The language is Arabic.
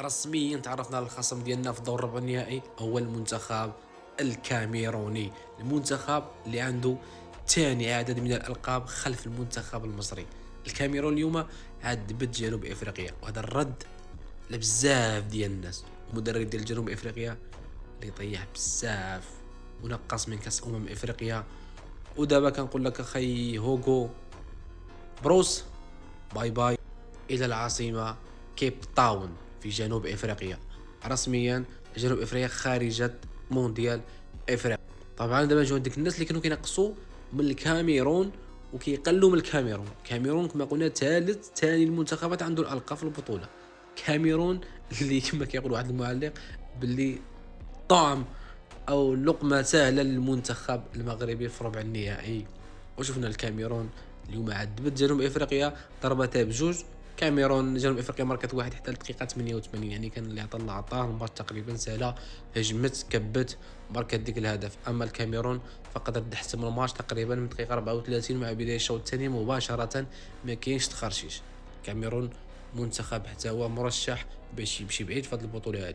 رسميا تعرفنا على الخصم ديالنا في دور ربع النهائي، هو المنتخب الكاميروني، المنتخب اللي عنده ثاني عدد من الألقاب خلف المنتخب المصري. الكاميرون اليوم عذبت جنوب افريقيا، وهذا الرد لبزاف ديال الناس. المدرب ديال جنوب افريقيا اللي طيح بزاف ونقص من كاس افريقيا. ودابا كنقول لك اخي هوغو بروس، باي باي الى العاصمه كيب تاون في جنوب افريقيا. رسميا جنوب افريقيا خارجه مونديال افريقيا. طبعا دابا نجيو ديك الناس اللي كانوا كينقصوا من الكاميرون وكيقلوا من الكاميرون كما قلنا ثاني المنتخبات عنده الالقاب في البطوله. كاميرون اللي كما كيقول واحد المعلق باللي طعم او لقمه سهله للمنتخب المغربي في ربع النهائي. وشفنا الكاميرون اليوم عذبت جنوب افريقيا ضربتها بجوج. كاميرون جنوب افريقيا ماركت واحد حتى الدقيقه 88، يعني كان اللي عطى الله عطاه. المباراة تقريبا سهله، هجمت كبت ماركت ديك الهدف. اما الكاميرون فقدرت تحسم الماتش تقريبا من دقيقه 34 مع بدايه الشوط الثاني مباشره، ما كاينش تخرشيش. الكاميرون منتخب حتى هو مرشح باش يمشي بعيد في هذه البطوله هذه.